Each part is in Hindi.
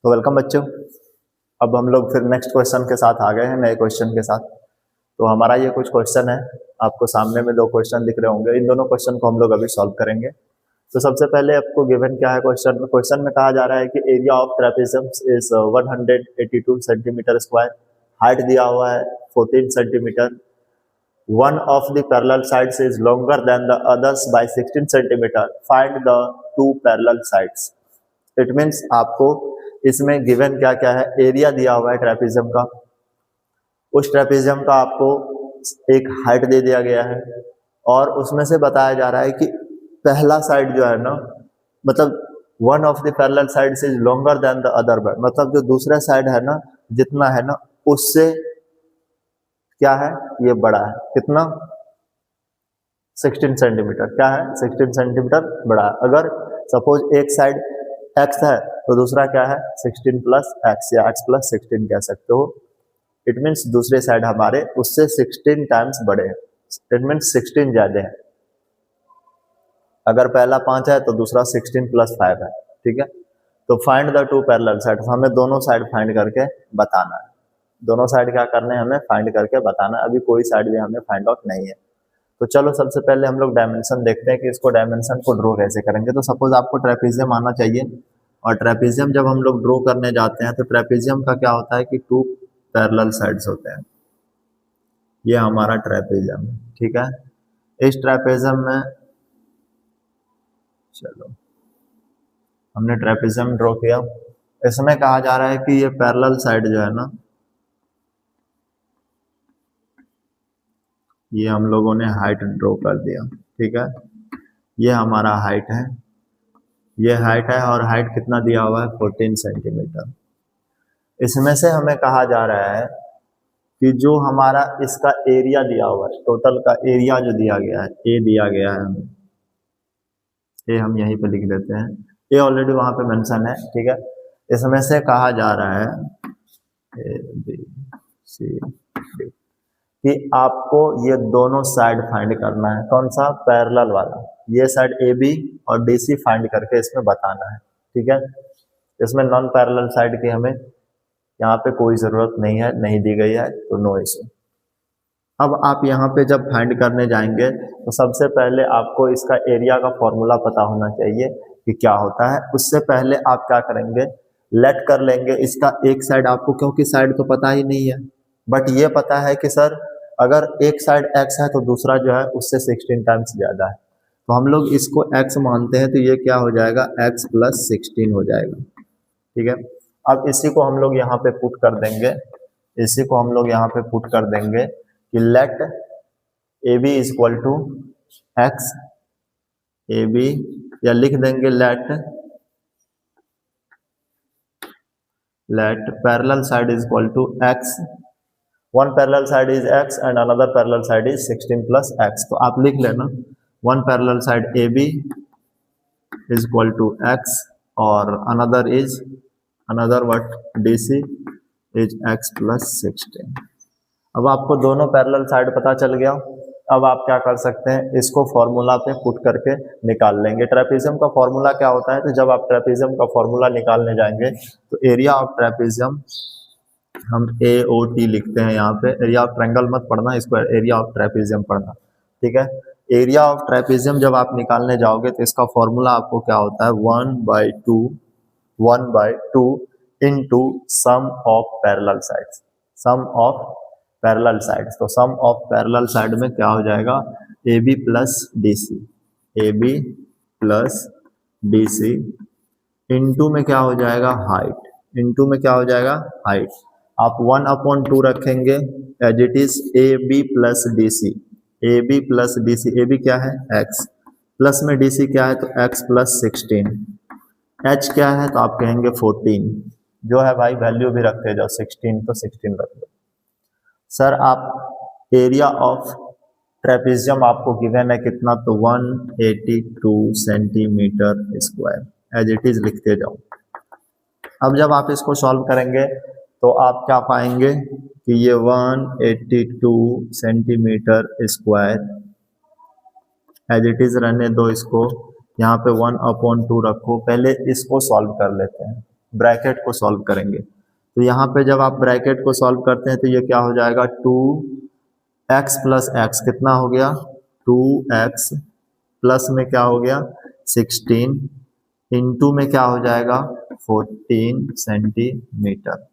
तो वेलकम बच्चों। अब हम लोग फिर नेक्स्ट क्वेश्चन के साथ आ गए हैं, नए क्वेश्चन के साथ। तो हमारा ये कुछ क्वेश्चन है, आपको सामने में दो क्वेश्चन दिख रहे होंगे। इन दोनों क्वेश्चन को हम लोग अभी सॉल्व करेंगे। तो सबसे पहले आपको गिवन क्या है क्वेश्चन में कहा जा रहा है कि area of trapezium is 182 centimeter square, height दिया हुआ है 14 centimetre, one of the parallel sides is longer than the others by 16 centimeter. Find the two parallel sides. It means आपको इसमें गिवन क्या क्या है, एरिया दिया हुआ है ट्रेपेजियम का, उस ट्रेपेजियम का आपको एक हाइट दे दिया गया है और उसमें से बताया जा रहा है कि पहला साइड जो है ना, मतलब one of the parallel sides is longer than the other, मतलब जो दूसरा साइड है ना, जितना है ना उससे क्या है, ये बड़ा है। कितना? 16 सेंटीमीटर। क्या है? 16 सेंटीमीटर बड़ा है। अगर सपोज एक साइड x है तो दूसरा क्या है, 16 प्लस एक्स या x प्लस 16 कह सकते हो। इट मीन्स दूसरे साइड हमारे उससे 16 टाइम्स बड़े हैं। इट मीन्स 16 ज्यादा है। अगर पहला 5 है तो दूसरा 16 प्लस 5 है। ठीक है, तो find the two parallel side. हमें दोनों साइड फाइंड करके बताना है। दोनों साइड क्या करने हैं, हमें फाइंड करके बताना है। अभी कोई साइड भी हमें फाइंड आउट नहीं है। तो चलो सबसे पहले हम लोग डायमेंशन देखते हैं कि इसको डायमेंशन को ड्रॉ कैसे करेंगे। तो सपोज आपको ट्रेपेजियम आना चाहिए, और ट्रेपेजियम जब हम लोग ड्रॉ करने जाते हैं तो ट्रेपेजियम का क्या होता है कि टू पैरेलल साइड्स होते हैं। ये हमारा ट्रेपेजियम है। ठीक है, इस ट्रेपेजियम में चलो हमने ट्रेपेजियम ड्रॉ किया। इसमें कहा जा रहा है कि ये पैरेलल साइड जो है ना, ये हम लोगों ने हाइट ड्रॉ कर दिया। ठीक है, ये हमारा हाइट है, ये हाइट है और हाइट कितना दिया हुआ है, 14 सेंटीमीटर। इसमें से हमें कहा जा रहा है कि जो हमारा इसका एरिया दिया हुआ है, टोटल का एरिया जो दिया गया है, ए दिया गया है हमें, ए हम यहीं पे लिख देते हैं, ए ऑलरेडी वहां पे मेंशन है। ठीक है, इसमें से कहा जा रहा है ए बी सी डी कि आपको ये दोनों साइड फाइंड करना है। कौन सा? पैरेलल वाला। ये साइड ए बी और डी सी फाइंड करके इसमें बताना है। ठीक है, इसमें नॉन पैरेलल साइड की हमें यहाँ पे कोई जरूरत नहीं है, नहीं दी गई है, तो नो इशू। अब आप यहाँ पे जब फाइंड करने जाएंगे तो सबसे पहले आपको इसका एरिया का फॉर्मूला पता होना चाहिए कि क्या होता है। उससे पहले आप क्या करेंगे, लेट कर लेंगे इसका एक साइड आपको, क्योंकि साइड तो पता ही नहीं है, बट ये पता है कि सर अगर एक साइड x है तो दूसरा जो है उससे 16 टाइम्स ज्यादा है, तो हम लोग इसको x मानते हैं, तो ये क्या हो जाएगा, x प्लस 16 हो जाएगा। ठीक है, अब इसी को हम लोग यहाँ पे पुट कर देंगे, इसी को हम लोग यहाँ पे पुट कर देंगे कि let A B is equal to X, A B, या लिख देंगे let parallel side is equal to X, one parallel side is x and another parallel side is 16 plus x। तो आप लिख लेना one parallel side AB is equal to x और another what DC is x plus 16। अब आपको दोनों पैरेलल साइड पता चल गया। अब आप क्या कर सकते हैं, इसको फॉर्मूला पे पुट करके निकाल लेंगे। ट्रेपेजियम का फॉर्मूला क्या होता है, तो जब आप ट्रेपेजियम का फॉर्मूला निकालने जाएंगे तो एरिया ऑफ ट्रेपेजियम हम AOT लिखते हैं यहाँ पे। एरिया ऑफ ट्रायंगल मत पढ़ना, इसको एरिया ऑफ ट्रेपेजियम पढ़ना। ठीक है, एरिया ऑफ ट्रेपेजियम जब आप निकालने जाओगे तो इसका फॉर्मूला आपको क्या होता है, 1/2 into sum of parallel sides, sum of parallel sides. तो सम ऑफ पैरेलल साइड में क्या हो जाएगा, AB plus DC, AB plus DC into में क्या हो जाएगा, हाइट, इंटू में क्या हो जाएगा, हाइट। आप 1/2 रखेंगे as it is AB plus DC, AB plus DC, AB क्या है, x, प्लस में DC क्या है, तो x प्लस 16, h क्या है, तो आप कहेंगे 14, जो है भाई वैल्यू भी रखते जाओ, 16 तो 16 रख लो। सर आप एरिया ऑफ ट्रेपेजियम आपको गिवन है कितना, तो 182 centimeter square, as it is लिखते जाओ। अब जब आप इसको सॉल्व करेंगे तो आप क्या पाएंगे कि ये 182 centimeter square as it is रहने दो, इसको यहाँ पे 1/2 रखो। पहले इसको सॉल्व कर लेते हैं। ब्रैकेट को सॉल्व करेंगे। तो यहाँ पे जब आप ब्रैकेट को सॉल्व करते हैं तो ये क्या हो जाएगा, 2x प्लस एक्स कितना हो गया, 2x प्लस में क्या हो गया 16 इंटू में क्या हो जाएगा 14 सेंटीमीटर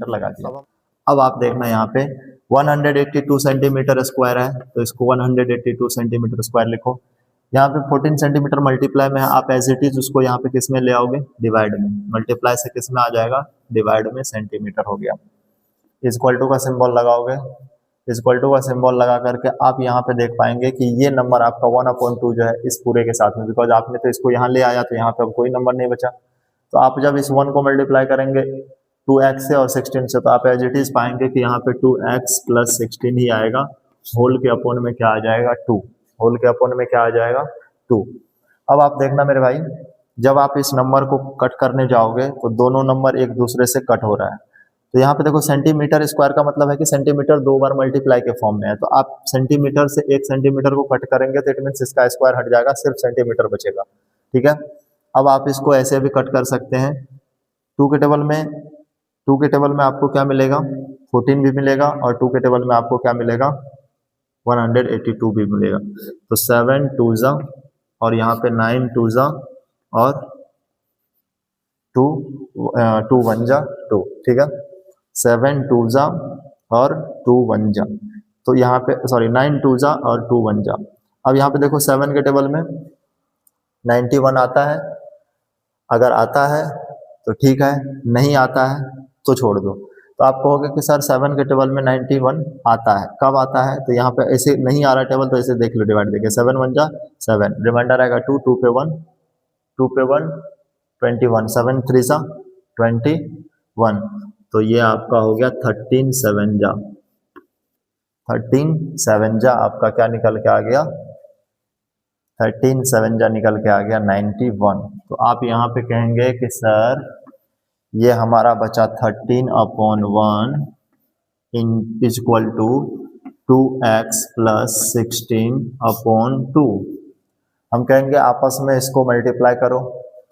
लगा दिया। अब आप देखना यहाँ पे 182 सेंटीमीटर स्क्वायर है तो इसको 182 सेंटीमीटर स्क्वायर लिखो। यहाँ पे 14 सेंटीमीटर मल्टीप्लाई में है, आप एज इट इज उसको यहाँ पे किस में ले आओगे, डिवाइड में। मल्टीप्लाई से किस में आ जाएगा, डिवाइड में, सेंटीमीटर हो गया। इक्वल टू का सिंबल लगाओगे, इक्वल टू का सिंबल लगा करके आप यहाँ पे देख पाएंगे कि ये नंबर आपका 1/2 जो है इस पूरे के साथ में, बिकॉज आपने तो इसको यहाँ ले आया तो यहाँ पे अब कोई नंबर नहीं बचा। तो आप जब इस 1 को मल्टीप्लाई करेंगे 2x से और 16 से, तो आप एज इट इज पाएंगे कि यहाँ पे 2x प्लस 16 ही आएगा, होल के अपोन में क्या आ जाएगा 2, होल के अपोन में क्या आ जाएगा 2। अब आप देखना मेरे भाई, जब आप इस नंबर को कट करने जाओगे तो दोनों नंबर एक दूसरे से कट हो रहा है। तो यहाँ पे देखो सेंटीमीटर स्क्वायर का मतलब है कि सेंटीमीटर 2 बार मल्टीप्लाई के फॉर्म में है, तो आप सेंटीमीटर से 1 सेंटीमीटर को कट करेंगे तो इट मीन्स इसका स्क्वायर हट जाएगा, सिर्फ सेंटीमीटर बचेगा। ठीक है, अब आप इसको ऐसे भी कट कर सकते हैं। 2 के टेबल में आपको क्या मिलेगा, 14 भी मिलेगा, और 2 के टेबल में आपको क्या मिलेगा 182 भी मिलेगा। तो 7 2 जा और यहाँ पे 9 2 जा और 2 1 जा 2। ठीक है, 7 2 जा और 2 1 जा, तो यहाँ पे सॉरी 9 2 जा और 2 1 जा। अब यहाँ पे देखो 7 के टेबल में 91 आता है, अगर आता है तो ठीक है, नहीं आता है तो छोड़ दो। तो आप कहोगे कि सर 7 के टेबल में 91 आता है, कब आता है, तो यहाँ पे ऐसे नहीं आ रहा टेबल तो ऐसे देख लो, डिवाइड देखिए 7 1 जा 7, रिमाइंडर आएगा 2, 2 पे 1, 2 पे 1 21, 7 3 जा 21, तो ये आपका हो गया 13 7 जा, 13 7 जा आपका क्या निकल के आ गया, 13 7 जा निकल के आ गया 91। तो आप यहाँ पे कहेंगे कि सर ये हमारा बचा 13/1 in equal to 2x plus 16/2। हम कहेंगे आपस में इसको मल्टीप्लाई करो,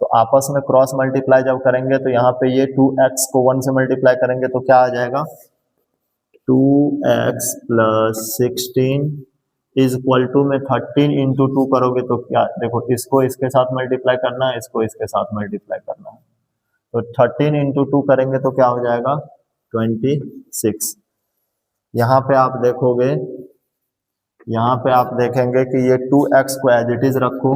तो आपस में क्रॉस मल्टीप्लाई जब करेंगे तो यहाँ पे ये 2x को 1 से मल्टीप्लाई करेंगे तो क्या आ जाएगा 2x plus 16 is equal to में 13 इंटू 2 करोगे तो क्या, देखो इसको इसके साथ मल्टीप्लाई करना है, इसको इसके साथ मल्टीप्लाई करना है, तो 13 इंटू 2 करेंगे तो क्या हो जाएगा 26। यहाँ पे आप देखोगे, यहाँ पे आप देखेंगे कि ये 2x को एज इट इज रखो,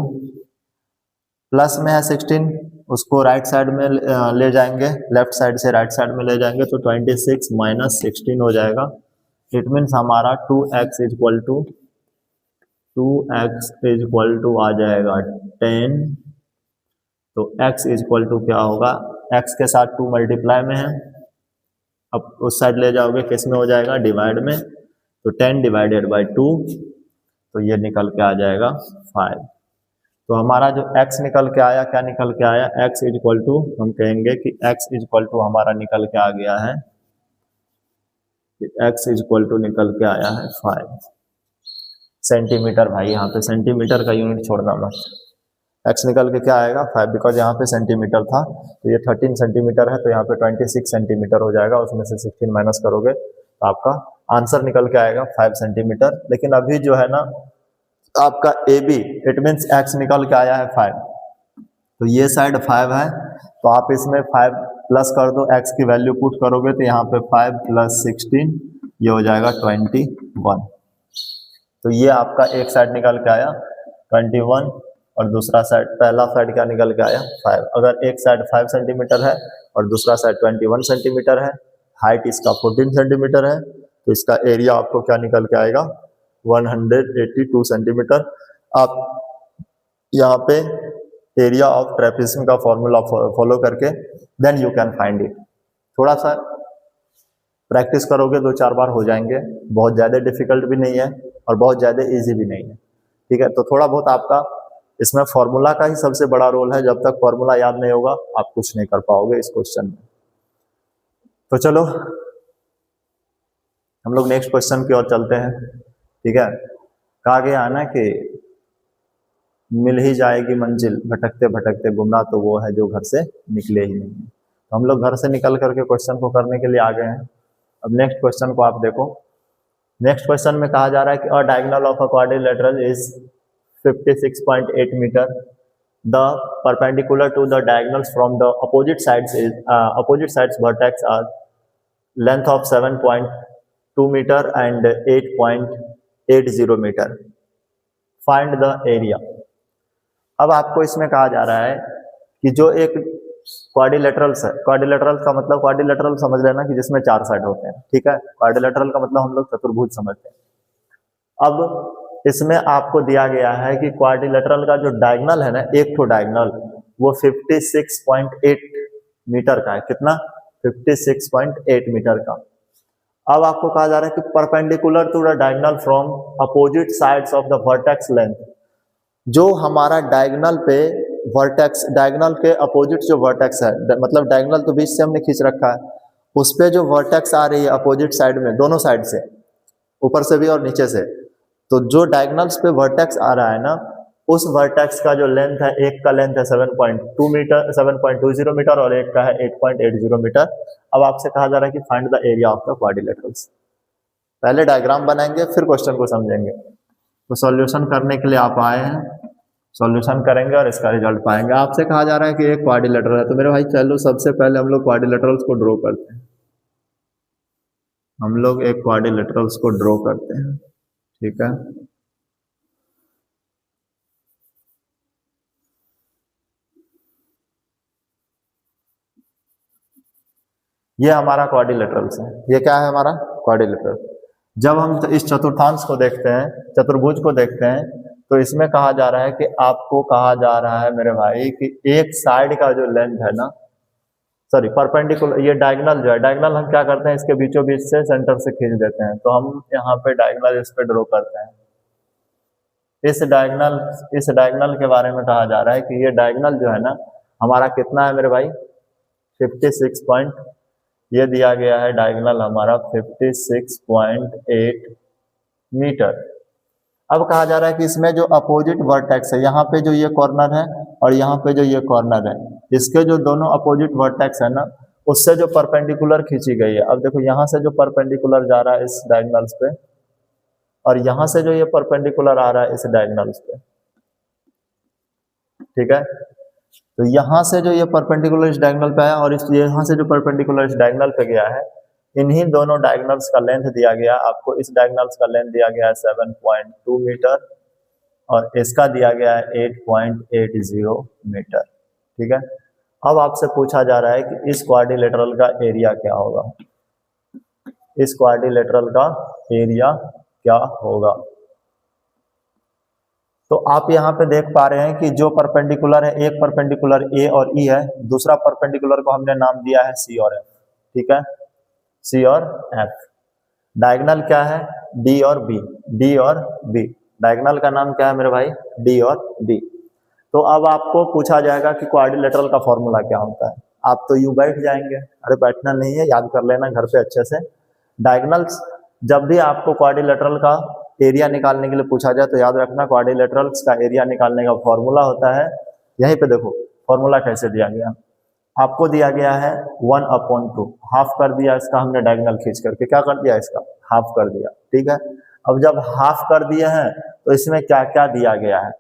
प्लस में है 16, उसको राइट साइड में ले जाएंगे, लेफ्ट साइड से राइट साइड में ले जाएंगे तो 26 माइनस 16 हो जाएगा। इट मीन्स हमारा 2x इक्वल टू आ जाएगा 10। तो x इक्वल टू क्या होगा, x के साथ 2 मल्टीप्लाई में है, अब उस साइड ले जाओगे किस में हो जाएगा, डिवाइड में, तो 10 डिवाइडेड बाई 2, तो ये निकल के आ जाएगा 5। तो हमारा जो x निकल के आया, क्या निकल के आया, x इक्वल टू, हम कहेंगे कि x इक्वल टू हमारा निकल के आ गया है, x इक्वल टू निकल के आया है 5 सेंटीमीटर। भाई यहाँ पे सेंटीमीटर का यूनिट छोड़ना मत, x निकल के क्या आएगा 5, बिकॉज यहाँ पे सेंटीमीटर था, तो ये 13 सेंटीमीटर है, तो यहाँ पे 26 सेंटीमीटर हो जाएगा, उसमें से 16 माइनस करोगे तो आपका आंसर निकल के आएगा 5 सेंटीमीटर। लेकिन अभी जो है ना आपका AB, इट मीन्स x निकल के आया है 5, तो ये साइड 5 है, तो आप इसमें 5 प्लस कर दो, x की वैल्यू पुट करोगे तो यहाँ पे 5 प्लस 16 ये हो जाएगा 21। तो ये आपका एक साइड निकल के आया 21 और दूसरा साइड, पहला साइड क्या निकल के आया 5। अगर एक साइड 5 सेंटीमीटर है और दूसरा साइड 21 सेंटीमीटर है, हाइट इसका 14 सेंटीमीटर है, तो इसका एरिया आपको क्या निकल के आएगा 182 सेंटीमीटर। आप यहाँ पे एरिया ऑफ ट्रेपेजियम का फॉर्मूला फॉलो करके then you can find it. थोड़ा सा प्रैक्टिस करोगे 2-4 बार हो जाएंगे, बहुत ज़्यादा डिफिकल्ट भी नहीं है और बहुत ज़्यादा इजी भी नहीं है। ठीक है, तो थोड़ा बहुत आपका इसमें फॉर्मूला का ही सबसे बड़ा रोल है, जब तक फॉर्मूला याद नहीं होगा आप कुछ नहीं कर पाओगे इस क्वेश्चन में। तो चलो हम लोग नेक्स्ट क्वेश्चन की ओर चलते हैं। ठीक है, कहा गया है ना कि मिल ही जाएगी मंजिल, भटकते भटकते गुमराह तो वो है जो घर से निकले ही नहीं। हम लोग घर से निकल करके क्वेश्चन को करने के लिए आ गए हैं। अब नेक्स्ट क्वेश्चन को आप देखो। नेक्स्ट क्वेश्चन में कहा जा रहा है कि a diagonal of a quadrilateral is 56.8 meter, the perpendicular to the diagonals from the opposite sides vertex are length of 7.2 meter and 8.80 meter, find the area. अब आपको इसमें कहा जा रहा है कि जो एक क्वाड्रिलेटरल्स है, क्वाड्रिलेटरल का मतलब क्वाड्रिलेटरल समझ लेना कि जिसमें 4 साइड होते हैं, ठीक है। क्वाड्रिलेटरल का मतलब हम लोग चतुर्भुज समझते हैं। अब इसमें आपको दिया गया है कि क्वाड्रिलेटरल का जो डायगोनल है ना, एक तो डायगोनल वो 56.8 मीटर का है। कितना? 56.8 मीटर का। अब आपको कहा जा रहा है कि perpendicular to the diagonal from opposite sides of the vertex length, जो हमारा डायगोनल पे वर्टेक्स, डायगोनल के अपोजिट जो वर्टेक्स है, मतलब डायगोनल तो बीच से हमने खींच रखा है, उस पे जो वर्टेक्स आ रही है अपोजिट साइड में, दोनों साइड से, ऊपर से भी और नीचे से, तो जो डायगोनल्स पे वर्टेक्स आ रहा है ना, उस वर्टेक्स का जो लेंथ है, एक का लेंथ है 7.2 मीटर 7.20 मीटर और एक का है 8.80 मीटर। अब आपसे कहा जा रहा है कि find the area of the quadrilaterals. पहले डायग्राम बनाएंगे फिर क्वेश्चन को समझेंगे। तो सॉल्यूशन करने के लिए आप आए हैं, सॉल्यूशन करेंगे और इसका रिजल्ट पाएंगे। आपसे कहा जा रहा है कि एक क्वाड्रिलेटरल है, तो मेरे भाई चलो सबसे पहले हम लोग क्वाड्रिलेटरल्स को ड्रॉ करते हैं। हम लोग एक क्वाड्रिलेटरल्स को ड्रॉ करते हैं, ठीक है। ये हमारा क्वाड्रिलेटरल्स है। ये क्या है? हमारा क्वाड्रिलेटरल। जब हम इस चतुर्थांश को देखते हैं, चतुर्भुज को देखते हैं, तो इसमें कहा जा रहा है कि आपको कहा जा रहा है मेरे भाई कि एक साइड का जो लेंथ है ना, सॉरी परपेंडिकुलर, ये डायगोनल जो है, डायगोनल हम क्या करते हैं, इसके बीचों बीच से सेंटर से खींच देते हैं। तो हम यहाँ पे डायगोनल इस पे ड्रॉ करते हैं। इस डायगोनल के बारे में कहा जा रहा है कि ये डायगोनल जो है ना हमारा कितना है मेरे भाई? 56 ये दिया गया है डायगोनल हमारा 56.8 मीटर। अब कहा जा रहा है कि इसमें जो अपोजिट वर्टेक्स है, यहाँ पे जो ये कॉर्नर है और यहाँ पे जो ये कॉर्नर है, इसके जो दोनों अपोजिट वर्टेक्स है ना, उससे जो परपेंडिकुलर खींची गई है। अब देखो यहाँ से जो परपेंडिकुलर जा रहा है इस डायगोनल्स पे, और यहाँ से जो ये परपेंडिकुलर आ रहा है इस डायगोनल्स पे, ठीक है। तो यहाँ से जो ये परपेंडिकुलर इस डायगोनल पे आया और इस यहाँ से जो परपेंडिकुलर इस डायगोनल पे गया है, इन्हीं दोनों डायगोनल्स का लेंथ दिया गया आपको। इस डायगोनल्स का लेंथ दिया गया है 7.2 मीटर और इसका दिया गया है 8.80 मीटर, ठीक है। अब आपसे पूछा जा रहा है कि इस क्वाड्रिलेटरल का एरिया क्या होगा। इस क्वाड्रिलेटरल का एरिया क्या होगा? तो आप यहाँ पे देख पा रहे हैं कि जो परपेंडिकुलर है, एक परपेंडिकुलर ए और ई है, दूसरा परपेंडिकुलर को हमने नाम दिया है सी और एफ, ठीक है, सी और एफ। डायगोनल क्या है? डी और बी, डी और बी। डायगोनल का नाम क्या है मेरे भाई? डी और बी। तो अब आपको पूछा जाएगा कि क्वाड्रिलेटरल का फॉर्मूला क्या होता है। आप तो यूं बैठ जाएंगे, अरे बैठना नहीं है, याद कर लेना घर पे अच्छे से। डायगोनल्स, जब भी आपको क्वाड्रिलेटरल का एरिया निकालने के लिए पूछा जाए तो याद रखना क्वाड्रिलेटरल्स का एरिया निकालने का फॉर्मूला होता है, यहीं पे देखो फॉर्मूला कैसे दिया गया। आपको दिया गया है 1/2, हाफ कर दिया इसका हमने डायगोनल खींच करके, क्या कर दिया इसका? हाफ कर दिया, ठीक है। अब जब हाफ कर दिए हैं तो इसमें क्या क्या दिया गया है?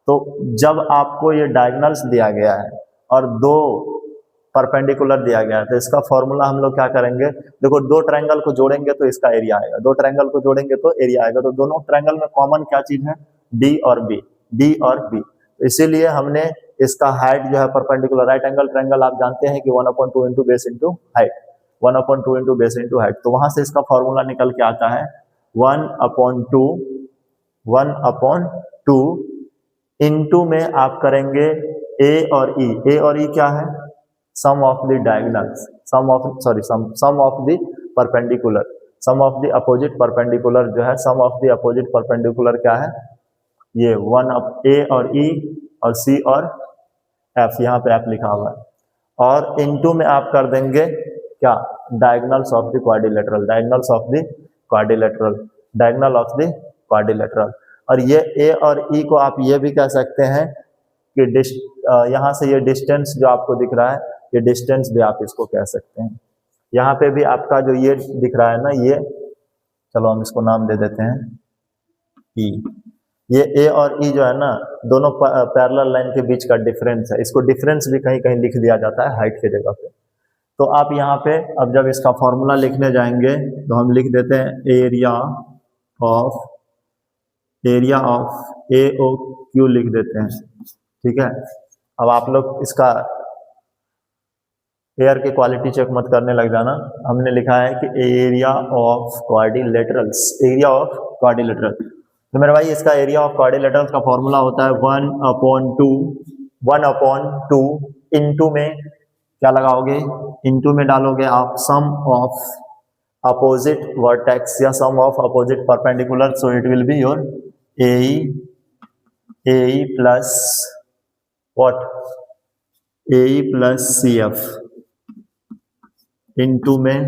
तो जब आपको ये डायगोनल्स दिया गया है और दो परपेंडिकुलर दिया गया है, तो इसका फॉर्मूला हम लोग क्या करेंगे, देखो दो ट्रायंगल को जोड़ेंगे तो इसका एरिया आएगा, दो ट्रायंगल को जोड़ेंगे तो एरिया आएगा। तो दोनों ट्रायंगल में कॉमन क्या चीज है? डी और बी, डी और बी। इसीलिए हमने इसका हाइट जो है परपेंडिकुलर, राइट एंगल ट्रायंगल आप जानते हैं कि 1/2 into base into height, 1/2 into base into height. तो वहां से इसका फॉर्मूला निकल के आता है 1/2 इंटू में आप करेंगे ए और ई। ए और ई क्या है? Sum of the diagonals, sum of the perpendicular, sum of the opposite perpendicular जो है, sum of the opposite perpendicular क्या है? ये 1 ए और ई और सी और एफ, यहाँ पे एफ लिखा हुआ है। और इनटू में आप कर देंगे क्या? Diagonals of the quadrilateral, diagonals of the quadrilateral, diagonal of the quadrilateral. और ये ए और ई को आप ये भी कह सकते हैं कि यहाँ से ये डिस्टेंस जो आपको दिख रहा है, ये डिस्टेंस भी आप इसको कह सकते हैं। यहाँ पे भी आपका जो ये दिख रहा है ना, ये चलो हम इसको नाम दे देते हैं ई। ये ए और ई जो है ना, दोनों पैरेलल लाइन के बीच का डिफरेंस है। इसको डिफरेंस भी कहीं कहीं लिख दिया जाता है हाइट के जगह पे। तो आप यहाँ पे अब जब इसका फॉर्मूला लिखने जाएंगे तो हम लिख देते हैं area of A O Q लिख देते हैं, ठीक है। अब आप लोग इसका एयर की क्वालिटी चेक मत करने लग जाना। हमने लिखा है कि area of quadrilaterals, area of quadrilateral. तो मेरे भाई इसका एरिया ऑफ क्वाड्रिलेटरल्स का फॉर्मूला होता है 1/2 इनटू में क्या लगाओगे, इनटू में डालोगे आप सम ऑफ अपोजिट वर्टेक्स या sum of opposite perpendicular, so it will be your AE plus what, AE plus CF into में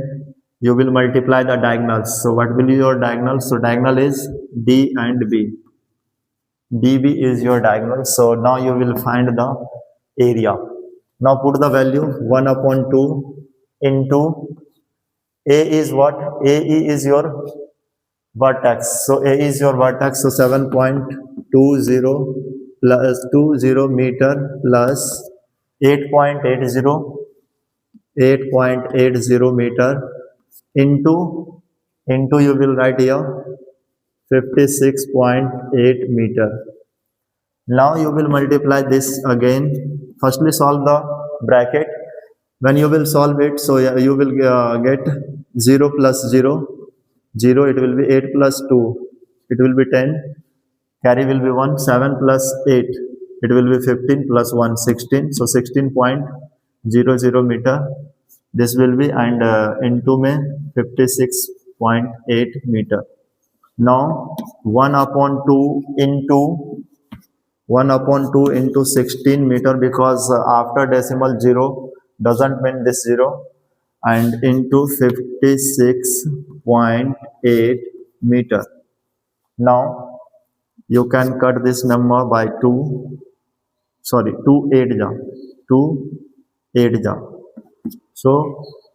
you will multiply the diagonals. So what will be your diagonal? So diagonal is D and B. DB is your diagonal. So now you will find the area. Now put the value 1/2 into A is what? AE is your vertex. So A is your vertex. So 7.20 plus 20 meter plus 8.80 meter into you will write here 56.8 meter. Now you will multiply this again. Firstly solve the bracket. When you will solve it, so you will get 0 plus 0, it will be 8 plus 2, it will be 10, carry will be 1, 7 plus 8, it will be 15 plus 1, 16, so 16.00 meter this will be, and into में 56.8 meter. Now 1/2 into 16 meter, because after decimal 0 doesn't mean this 0, and into 56.8 meter. Now you can cut this number by 2 8 जा, so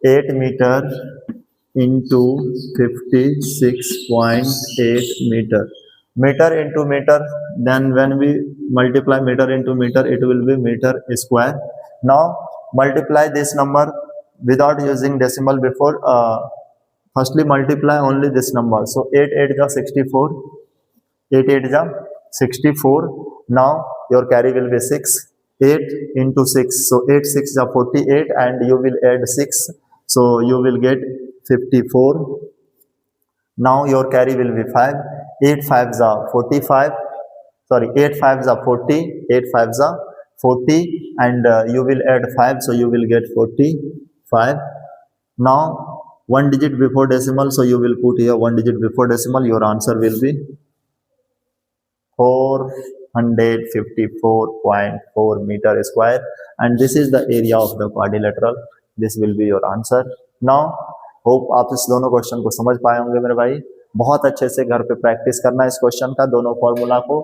8 meter into 56.8 meter. Meter into meter, then when we multiply meter into meter, it will be meter square. Now multiply this number without using decimal before. Firstly multiply only this number. So 8 8 जा 64, 8 8 जा 64. Now your carry will be 6. 8 into 6, so 8 6 is 48, and you will add 6, so you will get 54. Now your carry will be 5. 8 5 is 45, sorry 8 5 is 40, 8 5 is 40, and you will add 5, so you will get 45. Now one digit before decimal, so you will put here one digit before decimal. Your answer will be 454.4 meter square, and this is the area of the quadrilateral. This will be your answer. Now hope आप इस दोनों क्वेश्चन को समझ पाए होंगे मेरे भाई। बहुत अच्छे से घर पे प्रैक्टिस करना है इस क्वेश्चन का, दोनों फॉर्मूला को।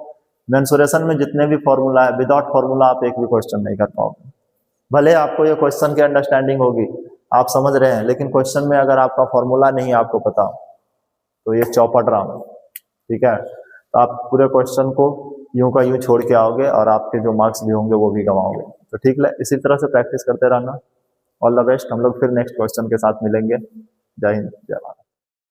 मेंसुरेशन में जितने भी फॉर्मूला है, विदाउट फॉर्मूला आप एक भी क्वेश्चन नहीं कर पाओगे। भले आपको ये क्वेश्चन की अंडरस्टैंडिंग होगी, आप समझ रहे हैं, लेकिन क्वेश्चन में अगर आपका फॉर्मूला नहीं आपको पता तो ये चौपट रहा हूँ, ठीक है। तो आप पूरे क्वेश्चन को यूं का यूं छोड़ के आओगे और आपके जो मार्क्स भी होंगे वो भी गंवाओगे। तो ठीक है, इसी तरह से प्रैक्टिस करते रहना। All the best. हम लोग फिर नेक्स्ट क्वेश्चन के साथ मिलेंगे। जय हिंद, जय भारत।